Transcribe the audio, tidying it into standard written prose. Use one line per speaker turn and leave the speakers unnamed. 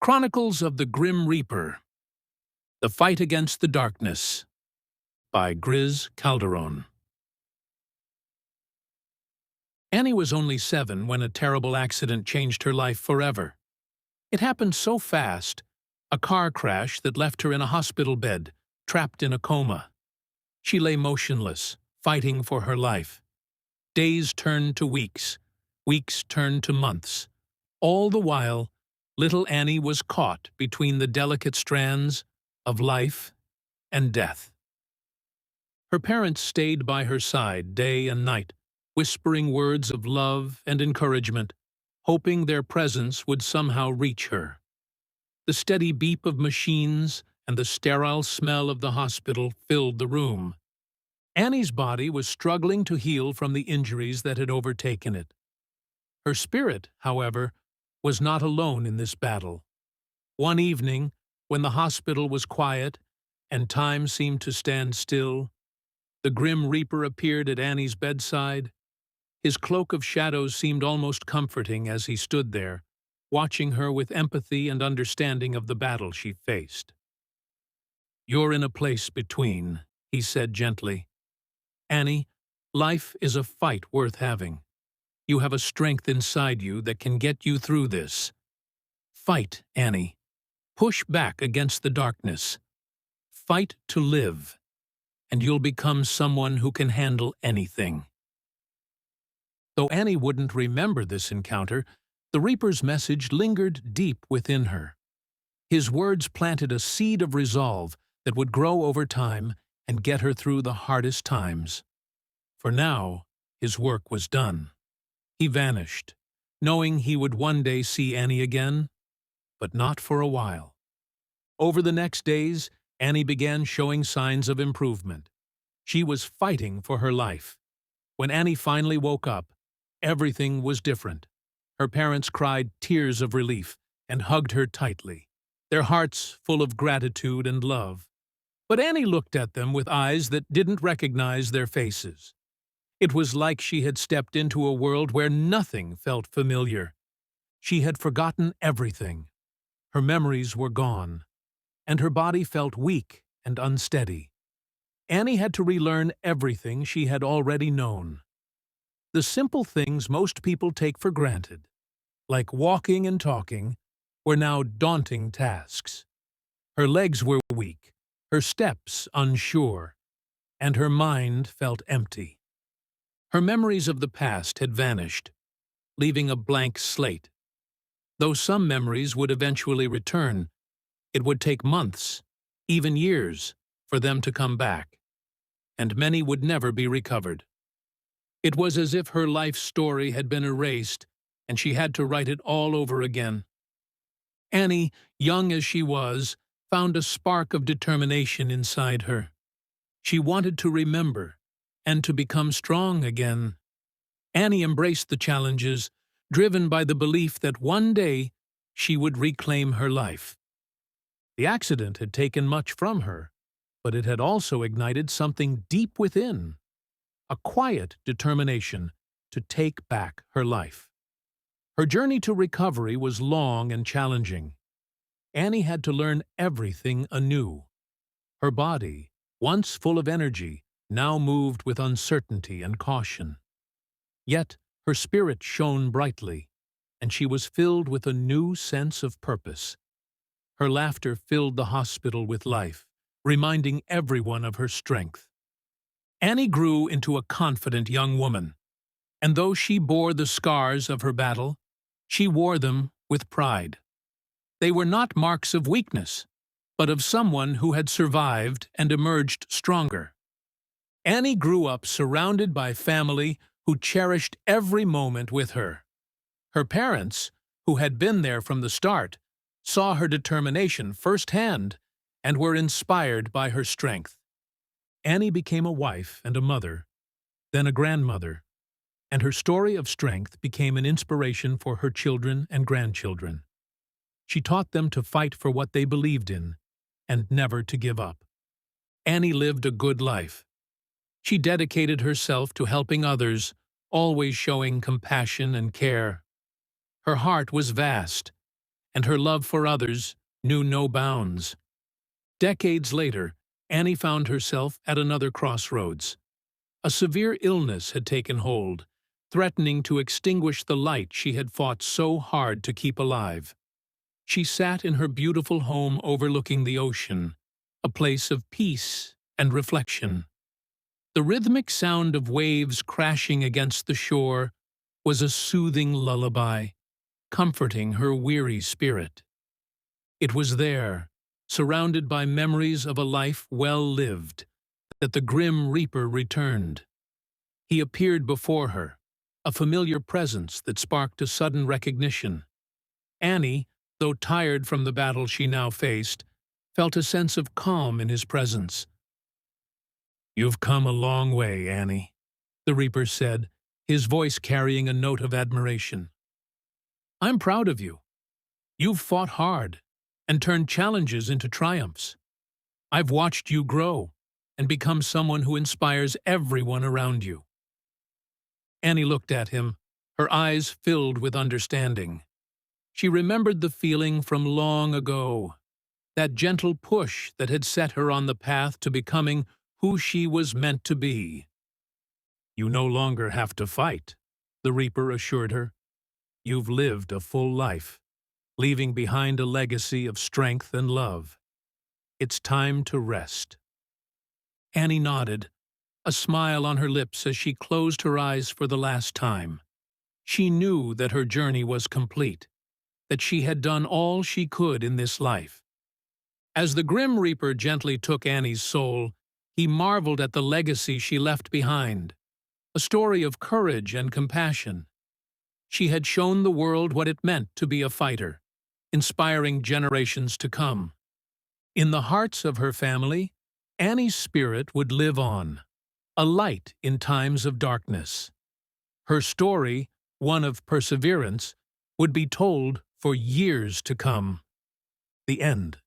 Chronicles of the Grim Reaper, The Fight Against the Darkness, by Griz Calderon. Annie was only 7 when a terrible accident changed her life forever. It happened so fast, a car crash that left her in a hospital bed, trapped in a coma. She lay motionless, fighting for her life. Days turned to weeks, weeks turned to months. All the while, little Annie was caught between the delicate strands of life and death. Her parents stayed by her side day and night, whispering words of love and encouragement, hoping their presence would somehow reach her. The steady beep of machines and the sterile smell of the hospital filled the room. Annie's body was struggling to heal from the injuries that had overtaken it. Her spirit, however, was not alone in this battle. One evening, when the hospital was quiet and time seemed to stand still, the Grim Reaper appeared at Annie's bedside. His cloak of shadows seemed almost comforting as he stood there, watching her with empathy and understanding of the battle she faced. "You're in a place between," he said gently. "Annie, life is a fight worth having. You have a strength inside you that can get you through this. Fight, Annie. Push back against the darkness. Fight to live, and you'll become someone who can handle anything." Though Annie wouldn't remember this encounter, the Reaper's message lingered deep within her. His words planted a seed of resolve that would grow over time and get her through the hardest times. For now, his work was done. He vanished, knowing he would one day see Annie again, but not for a while. Over the next days, Annie began showing signs of improvement. She was fighting for her life. When Annie finally woke up, everything was different. Her parents cried tears of relief and hugged her tightly, their hearts full of gratitude and love. But Annie looked at them with eyes that didn't recognize their faces. It was like she had stepped into a world where nothing felt familiar. She had forgotten everything. Her memories were gone, and her body felt weak and unsteady. Annie had to relearn everything she had already known. The simple things most people take for granted, like walking and talking, were now daunting tasks. Her legs were weak, her steps unsure, and her mind felt empty. Her memories of the past had vanished, leaving a blank slate. Though some memories would eventually return, it would take months, even years, for them to come back, and many would never be recovered. It was as if her life story had been erased and she had to write it all over again. Annie, young as she was, found a spark of determination inside her. She wanted to remember and to become strong again. Annie embraced the challenges, driven by the belief that one day she would reclaim her life. The accident had taken much from her, but it had also ignited something deep within, a quiet determination to take back her life. Her journey to recovery was long and challenging. Annie had to learn everything anew. Her body, once full of energy, now moved with uncertainty and caution. Yet her spirit shone brightly, and she was filled with a new sense of purpose. Her laughter filled the hospital with life, reminding everyone of her strength. Annie grew into a confident young woman, and though she bore the scars of her battle, she wore them with pride. They were not marks of weakness, but of someone who had survived and emerged stronger. Annie grew up surrounded by family who cherished every moment with her. Her parents, who had been there from the start, saw her determination firsthand and were inspired by her strength. Annie became a wife and a mother, then a grandmother, and her story of strength became an inspiration for her children and grandchildren. She taught them to fight for what they believed in and never to give up. Annie lived a good life. She dedicated herself to helping others, always showing compassion and care. Her heart was vast, and her love for others knew no bounds. Decades later, Annie found herself at another crossroads. A severe illness had taken hold, threatening to extinguish the light she had fought so hard to keep alive. She sat in her beautiful home overlooking the ocean, a place of peace and reflection. The rhythmic sound of waves crashing against the shore was a soothing lullaby, comforting her weary spirit. It was there, surrounded by memories of a life well lived, that the grim reaper returned. He appeared before her, a familiar presence that sparked a sudden recognition. Annie, though tired from the battle she now faced, felt a sense of calm in his presence. "You've come a long way, Annie," the reaper said, his voice carrying a note of admiration. "I'm proud of you. You've fought hard and turned challenges into triumphs. I've watched you grow and become someone who inspires everyone around you." Annie looked at him, her eyes filled with understanding. She remembered the feeling from long ago, that gentle push that had set her on the path to becoming who she was meant to be. "You no longer have to fight," the reaper assured her. "You've lived a full life, leaving behind a legacy of strength and love. It's time to rest." Annie nodded, a smile on her lips as she closed her eyes for the last time. She knew that her journey was complete, that she had done all she could in this life. As the Grim Reaper gently took Annie's soul, he marveled at the legacy she left behind, a story of courage and compassion. She had shown the world what it meant to be a fighter, inspiring generations to come. In the hearts of her family, Annie's spirit would live on, a light in times of darkness. Her story, one of perseverance, would be told for years to come. The end.